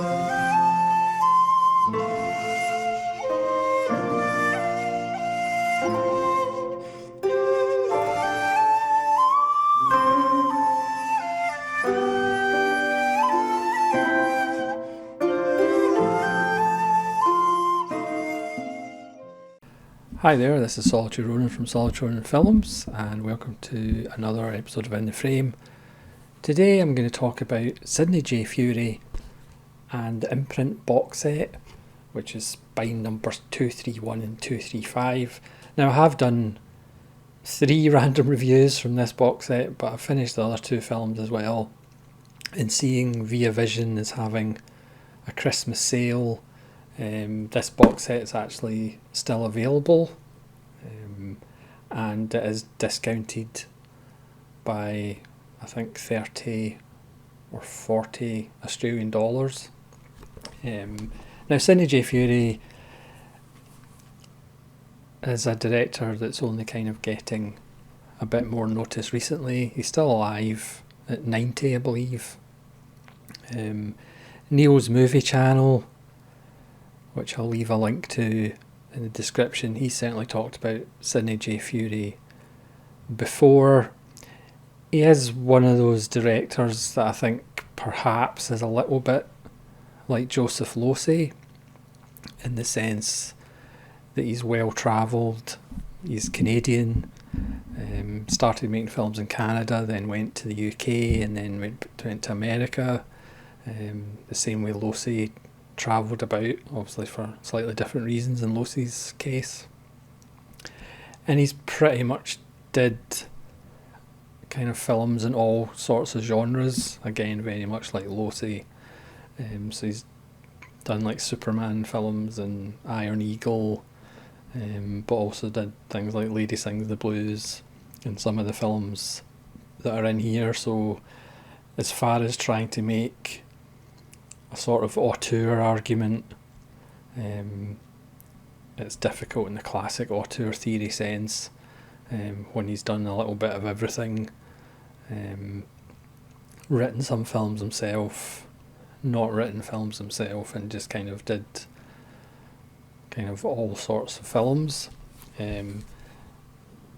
Hi there, this is Solitary Ronin from Solitary Ronin Films, and welcome to another episode of In the Frame. Today I'm going to talk about Sidney J. Furie and the Imprint box set, which is spine numbers 231 and 235. Now, I have done 3 random reviews from this box set, but I've finished the other 2 films as well. And seeing Via Vision is having a Christmas sale, this box set is actually still available, and it is discounted by I think 30 or 40 Australian dollars. Now, Sidney J. Furie is a director that's only kind of getting a bit more notice recently. He's still alive at 90, I believe. Neil's Movie Channel, which I'll leave a link to in the description, he certainly talked about Sidney J. Furie before. He is one of those directors that I think perhaps is a little bit like Joseph Losey, in the sense that he's well travelled, he's Canadian, started making films in Canada, then went to the UK, and then went to America, the same way Losey travelled about, obviously for slightly different reasons in Losey's case. And he's pretty much did kind of films in all sorts of genres, again very much like Losey. So he's done like Superman films and Iron Eagle, but also did things like Lady Sings the Blues and some of the films that are in here. So as far as trying to make a sort of auteur argument, it's difficult in the classic auteur theory sense, when he's done a little bit of everything, written some films himself, not written films himself, and just kind of did kind of all sorts of films. There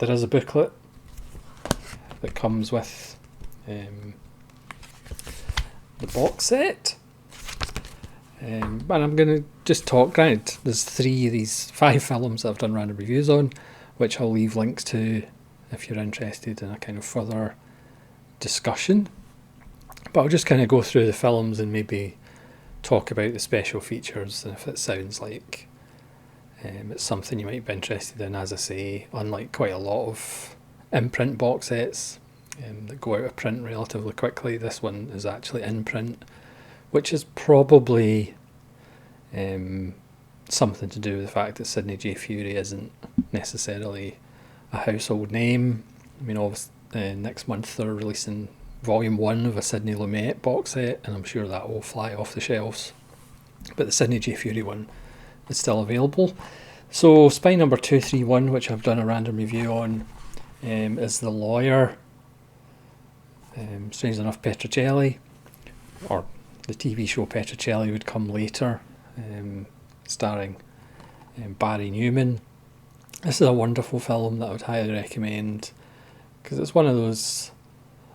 is a booklet that comes with the box set. And I'm going to just talk, granted, there's 3 of these 5 films that I've done random reviews on, which I'll leave links to if you're interested in a kind of further discussion. But I'll just kind of go through the films and maybe talk about the special features, and if it sounds like it's something you might be interested in. As I say, unlike quite a lot of imprint box sets that go out of print relatively quickly, this one is actually in print, which is probably something to do with the fact that Sidney J. Furie isn't necessarily a household name. I mean, obviously, next month they're releasing Volume 1 of a Sidney Lumet box set, and I'm sure that will fly off the shelves. But the Sidney J. Furie one is still available. So spine number 231, which I've done a random review on, is The Lawyer. Strange enough, Petrocelli, or the TV show Petrocelli, would come later, starring Barry Newman. This is a wonderful film that I would highly recommend, because it's one of those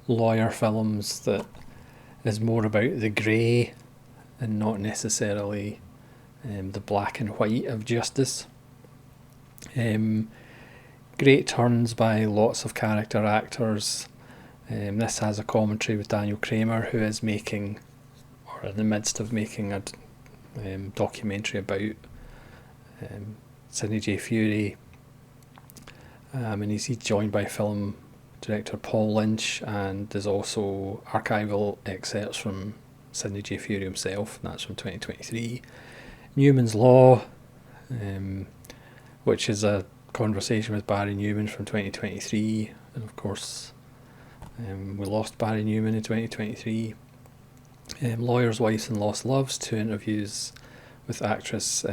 lawyer films that is more about the grey and not necessarily the black and white of justice. Great turns by lots of character actors. This has a commentary with Daniel Kramer, who is making, or in the midst of making, a documentary about Sidney J. Furie, and he's joined by film director Paul Lynch, and there's also archival excerpts from Sidney J. Furie himself, and that's from 2023. Newman's Law, which is a conversation with Barry Newman from 2023, and of course we lost Barry Newman in 2023. Lawyers, Wives and Lost Loves, 2 interviews with actress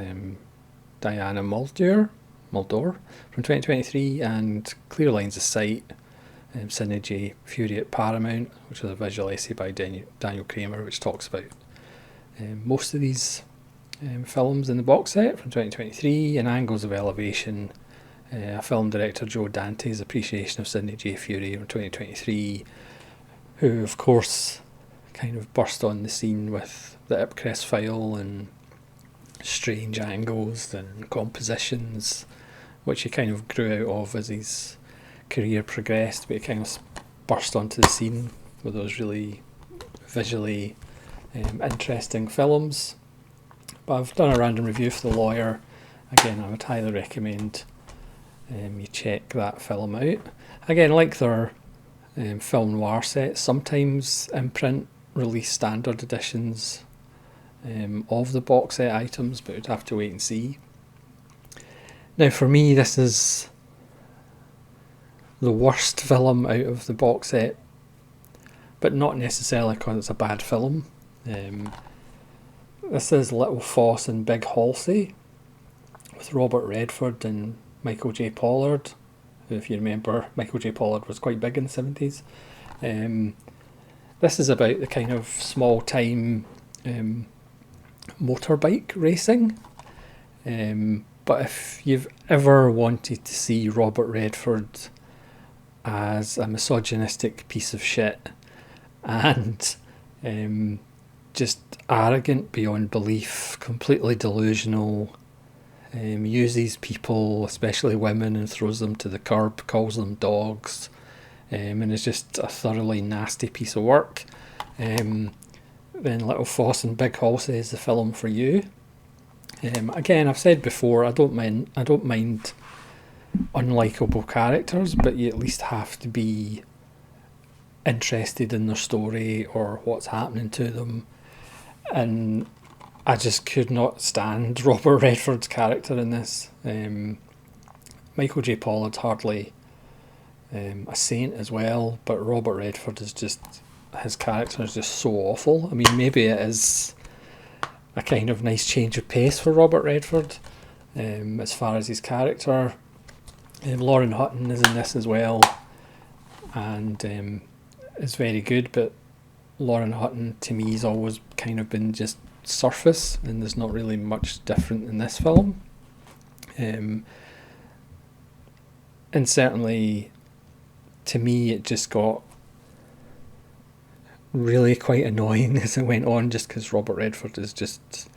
Diana Muldaur from 2023, and Clear Lines of Sight, Sidney J. Furie at Paramount, which is a visual essay by Daniel Kramer, which talks about most of these films in the box set from 2023, and Angles of Elevation, film director Joe Dante's appreciation of Sidney J. Furie from 2023, who of course kind of burst on the scene with the Ipcress file and strange angles and compositions, which he kind of grew out of as his career progressed, but he kind of burst onto the scene with those really visually interesting films. But I've done a random review for The Lawyer. Again, I would highly recommend you check that film out. Again, like their film noir sets, sometimes Imprint release standard editions of the box set items, but we'd have to wait and see. Now for me, this is the worst film out of the box set, but not necessarily because it's a bad film. This is Little Foss and Big Halsey with Robert Redford and Michael J. Pollard, who, if you remember, Michael J. Pollard was quite big in the 70s. This is about the kind of small time motorbike racing. But if you've ever wanted to see Robert Redford as a misogynistic piece of shit and just arrogant beyond belief, completely delusional, uses people, especially women, and throws them to the curb, calls them dogs, and is just a thoroughly nasty piece of work, then Little Foss and Big Halsey is the film for you. Again, I've said before, I don't mind unlikable characters, but you at least have to be interested in their story or what's happening to them. And I just could not stand Robert Redford's character in this. Michael J. Pollard's hardly a saint as well, but Robert Redford is just, his character is just so awful. I mean, maybe it is a kind of nice change of pace for Robert Redford as far as his character. Lauren Hutton is in this as well, and is very good, but Lauren Hutton to me has always kind of been just surface, and there's not really much different in this film. And certainly to me it just got really quite annoying as it went on, just because Robert Redford is just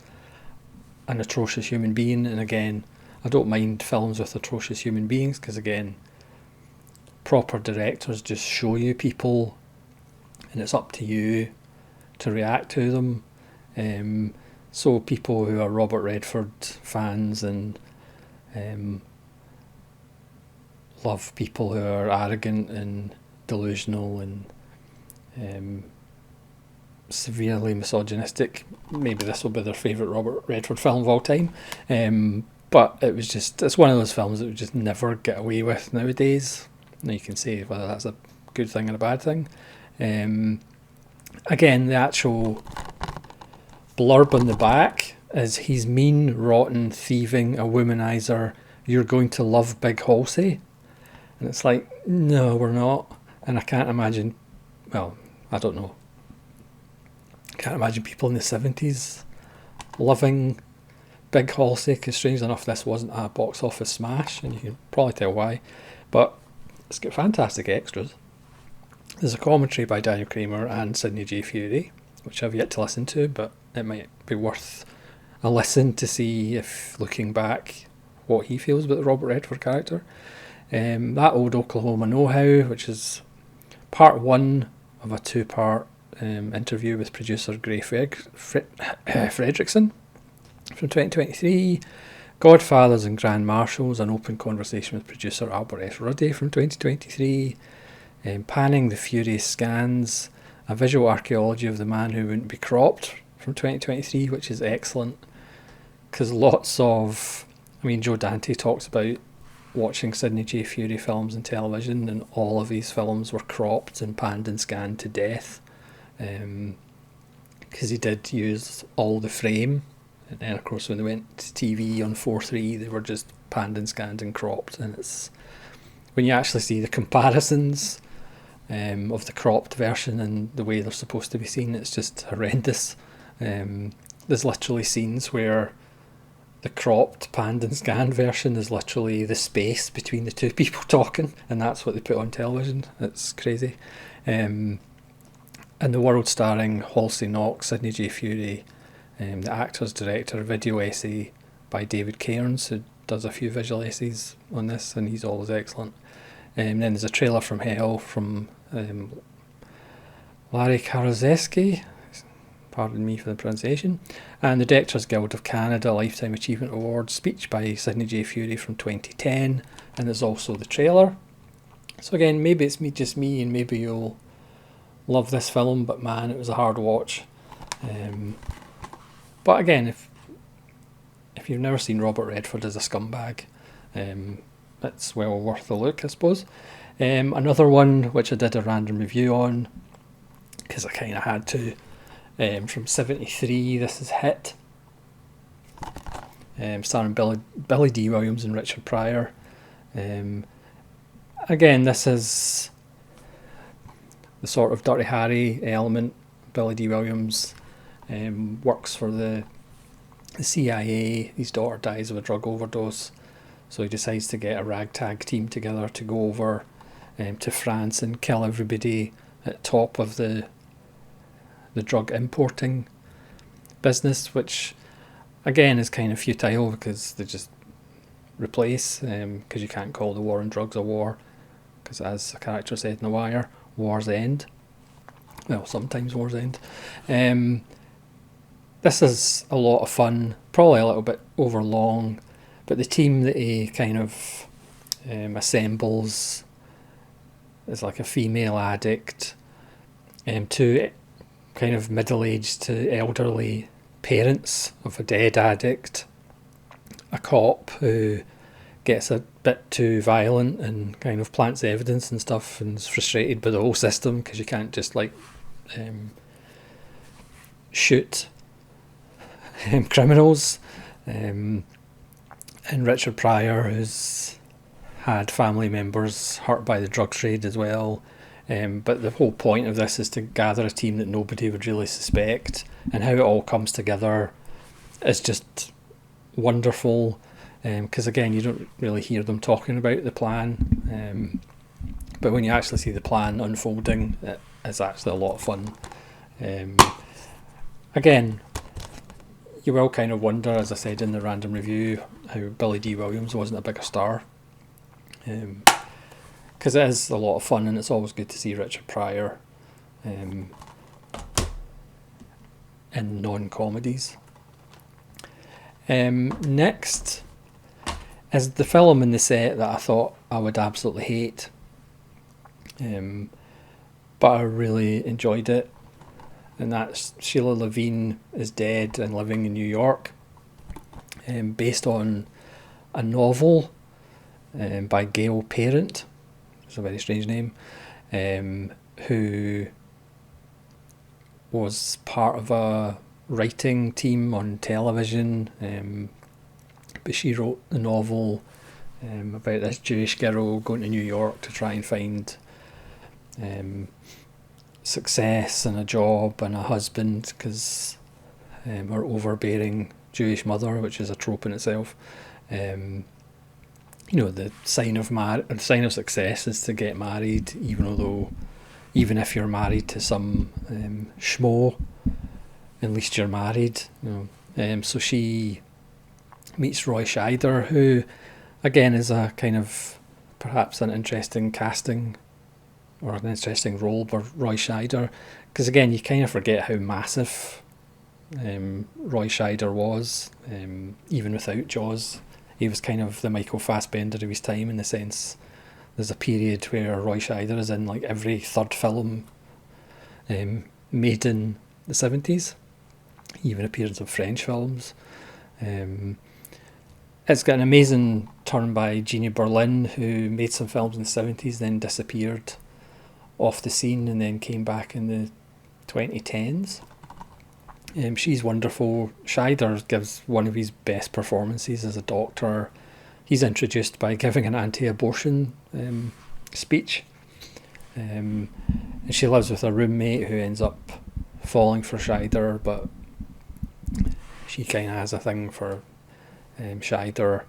an atrocious human being. And again, I don't mind films with atrocious human beings, because again, proper directors just show you people and it's up to you to react to them. So people who are Robert Redford fans and love people who are arrogant and delusional and severely misogynistic, maybe this will be their favourite Robert Redford film of all time. But it's one of those films that we just never get away with nowadays. Now you can say whether that's a good thing or a bad thing. Again, the actual blurb on the back is, he's mean, rotten, thieving, a womanizer, you're going to love Big Halsey. And it's like, no, we're not. And I can't imagine, well, I don't know, I can't imagine people in the 70s loving Big Halsey, because strangely enough this wasn't a box office smash, and you can probably tell why. But it's got fantastic extras. There's a commentary by Daniel Kramer and Sidney J. Furie, which I've yet to listen to, but it might be worth a listen to see, if looking back, what he feels about the Robert Redford character. That Old Oklahoma Know-How, which is part one of a two-part interview with producer Gray Fredrickson from 2023. Godfathers and Grand Marshals, an open conversation with producer Albert S. Ruddy from 2023. Panning the Furious Scans, a visual archaeology of the man who wouldn't be cropped from 2023, which is excellent, because lots of, I mean, Joe Dante talks about watching Sidney J. Furie films on television, and all of these films were cropped and panned and scanned to death, because he did use all the frame, and then of course when they went to TV on 4:3 they were just panned and scanned and cropped, and it's, when you actually see the comparisons of the cropped version and the way they're supposed to be seen, it's just horrendous. there's literally scenes where the cropped panned and scanned version is literally the space between the two people talking, and that's what they put on television. It's crazy. And the world starring Halsey Knox, Sidney J. Furie, the actor's director, video essay by David Cairns, who does a few visual essays on this, and he's always excellent. And then there's a trailer from Hell from Larry Karaszewski, pardon me for the pronunciation, and the Directors Guild of Canada Lifetime Achievement Award speech by Sidney J. Furie from 2010, and there's also the trailer. So again, maybe it's just me, and maybe you'll love this film, but man, it was a hard watch. But again, if you've never seen Robert Redford as a scumbag, it's well worth a look, I suppose. Another one which I did a random review on, because I kind of had to, from 73, this is Hit, starring Billy D. Williams and Richard Pryor. Again, this is the sort of Dirty Harry element. Billy D. Williams works for the CIA. His daughter dies of a drug overdose, so he decides to get a ragtag team together to go over to France and kill everybody at top of the drug importing business, which again is kind of futile because they just replace, because you can't call the war on drugs a war, because as a character said in The Wire, wars end. Well, sometimes wars end. This is a lot of fun, probably a little bit over long, but the team that he kind of assembles is like a female addict, two kind of middle-aged to elderly parents of a dead addict, a cop who gets a bit too violent and kind of plants evidence and stuff and is frustrated by the whole system because you can't just like shoot criminals, and Richard Pryor, who's had family members hurt by the drug trade as well. But the whole point of this is to gather a team that nobody would really suspect, and how it all comes together is just wonderful, because again, you don't really hear them talking about the plan, but when you actually see the plan unfolding, it's actually a lot of fun. Again, you will kind of wonder, as I said in the random review, how Billy D. Williams wasn't a bigger star. Because it is a lot of fun, and it's always good to see Richard Pryor in non-comedies. Next is the film in the set that I thought I would absolutely hate, but I really enjoyed it, and that's Sheila Levine is Dead and Living in New York, based on a novel by Gail Parent. It's a very strange name, who was part of a writing team on television, but she wrote the novel about this Jewish girl going to New York to try and find success and a job and a husband, because her overbearing Jewish mother, which is a trope in itself, the sign of success is to get married, even if you're married to some schmo, at least you're married. So she meets Roy Scheider, who again is a kind of perhaps an interesting casting or an interesting role for Roy Scheider, because again you kind of forget how massive Roy Scheider was, even without Jaws. He was kind of the Michael Fassbender of his time, in the sense there's a period where Roy Scheider is in like every third film made in the 70s, even appears in French films. It's got an amazing turn by Jeannie Berlin, who made some films in the 70s, then disappeared off the scene and then came back in the 2010s. She's wonderful. Scheider gives one of his best performances as a doctor. He's introduced by giving an anti-abortion speech, and she lives with a roommate who ends up falling for Scheider, but she kind of has a thing for Scheider.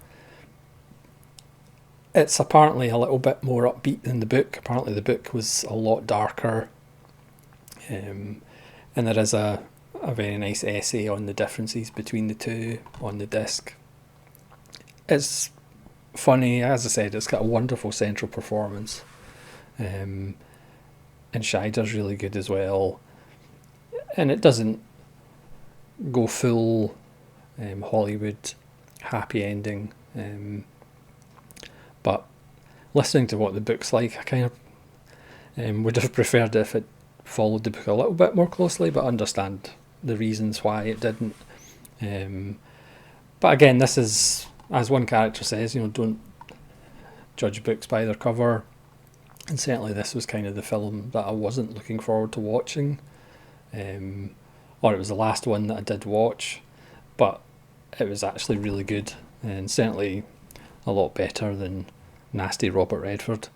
It's apparently a little bit more upbeat than the book. Apparently the book was a lot darker. And there is a very nice essay on the differences between the two on the disc. It's funny, as I said, it's got a wonderful central performance. And Scheider's really good as well. And it doesn't go full Hollywood happy ending. But listening to what the book's like, I kind of would have preferred if it followed the book a little bit more closely, but understand the reasons why it didn't. But again, this is, as one character says, don't judge books by their cover. And certainly this was kind of the film that I wasn't looking forward to watching. Or it was the last one that I did watch, but it was actually really good, and certainly a lot better than nasty Robert Redford.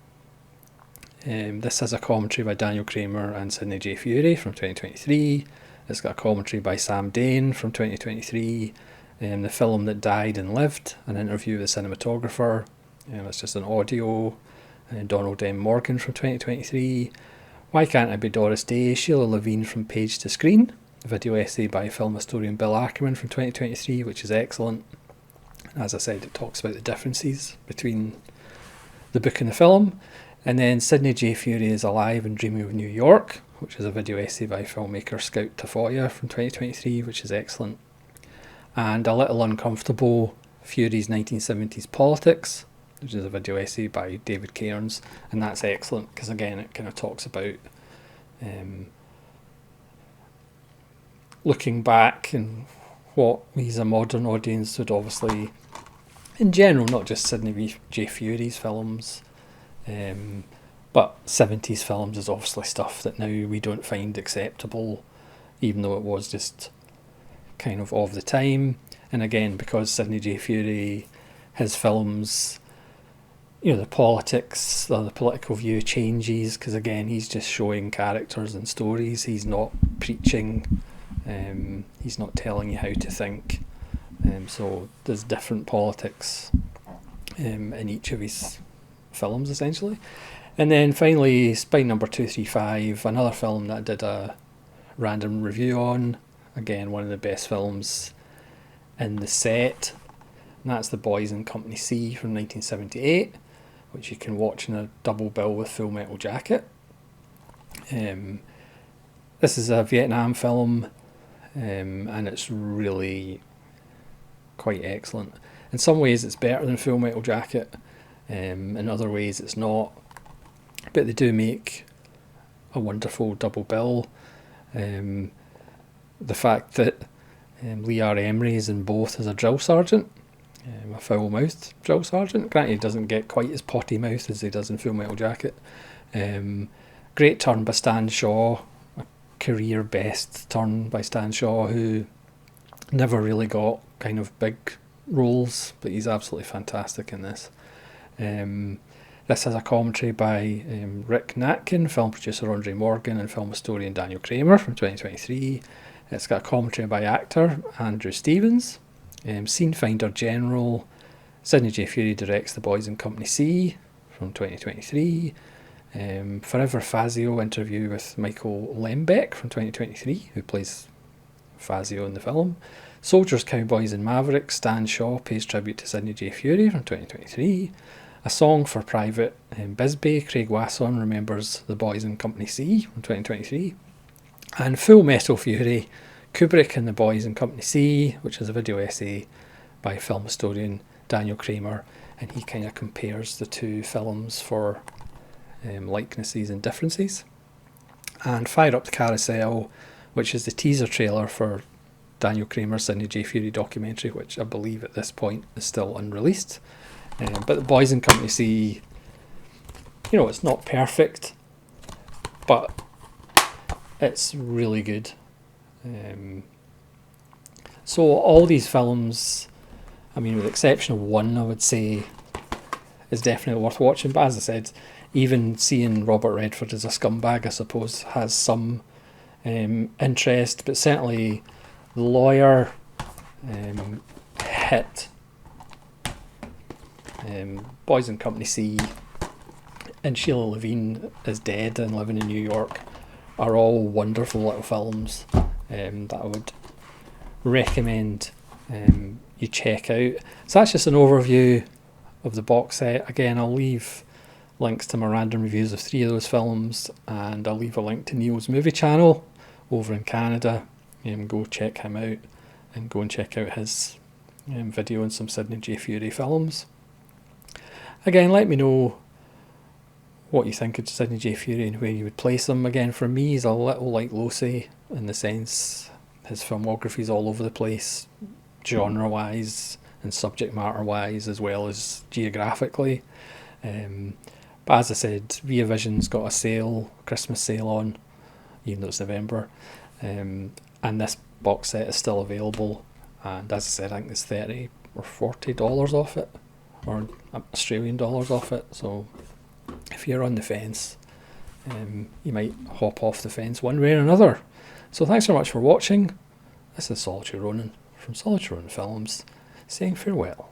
This has a commentary by Daniel Kramer and Sidney J. Furie from 2023. It's got a commentary by Sam Dane from 2023. The Film That Died and Lived, an interview with a cinematographer. It's just an audio. Donald M. Morgan from 2023. Why Can't I Be Doris Day? Sheila Levine from Page to Screen. A video essay by film historian Bill Ackerman from 2023, which is excellent. As I said, it talks about the differences between the book and the film. And then Sidney J. Furie is Alive and Dreaming of New York, which is a video essay by filmmaker Scout Tafoya from 2023, which is excellent. And A Little Uncomfortable, Furie's 1970s Politics, which is a video essay by David Cairns, and that's excellent because again it kind of talks about looking back and what we as a modern audience would obviously, in general, not just Sidney J. Furie's films, but 70s films is obviously stuff that now we don't find acceptable, even though it was just kind of the time. And again, because Sidney J. Furie, his films, the politics or the political view changes, because again, he's just showing characters and stories. He's not preaching. He's not telling you how to think. So there's different politics in each of his films, essentially. And then finally, Spine Number 235, another film that I did a random review on. Again, one of the best films in the set. And that's The Boys in Company C from 1978, which you can watch in a double bill with Full Metal Jacket. This is a Vietnam film, and it's really quite excellent. In some ways it's better than Full Metal Jacket, in other ways it's not, but they do make a wonderful double bill. The fact that Lee R. Emery is in both as a drill sergeant, a foul-mouthed drill sergeant. Granted, he doesn't get quite as potty-mouthed as he does in Full Metal Jacket. Great turn by Stan Shaw, a career best turn by Stan Shaw, who never really got kind of big roles, but he's absolutely fantastic in this. This has a commentary by Rick Natkin, film producer Andre Morgan, and film historian Daniel Kramer from 2023. It's got a commentary by actor Andrew Stevens. Scene Finder General, Sidney J. Furie directs The Boys in Company C from 2023. Forever Fazio interview with Michael Lembeck from 2023, who plays Fazio in the film. Soldiers, Cowboys and Mavericks, Stan Shaw pays tribute to Sidney J. Furie from 2023. A Song for Private Bisbee, Craig Wasson remembers The Boys in Company C from 2023. And Full Metal Fury, Kubrick and The Boys in Company C, which is a video essay by film historian Daniel Kramer, and he kind of compares the two films for likenesses and differences. And Fire Up the Carousel, which is the teaser trailer for Daniel Kramer's Sidney J. Furie documentary, which I believe at this point is still unreleased. But The Boys in Company C, it's not perfect, but it's really good. So all these films, with the exception of one, I would say, is definitely worth watching. But as I said, even seeing Robert Redford as a scumbag, I suppose, has some interest. But certainly The Lawyer, Hit, Boys in Company C, and Sheila Levine is Dead and Living in New York are all wonderful little films that I would recommend you check out. So that's just an overview of the box set. Again, I'll leave links to my random reviews of 3 of those films, and I'll leave a link to Neil's movie channel over in Canada. Go check him out, and go and check out his video on some Sidney J. Furie films. Again, let me know what you think of Sidney J. Furie and where you would place him. Again, for me, he's a little like Losey in the sense his filmography's all over the place, genre-wise and subject matter-wise, as well as geographically. But as I said, Via Vision's got a sale, Christmas sale on, even though it's November, and this box set is still available. And as I said, I think there's $30 or $40 off it, or Australian dollars off it. So if you're on the fence, you might hop off the fence one way or another. So thanks very much for watching. This is Solitary Ronin from Solitary Ronin Films, saying farewell.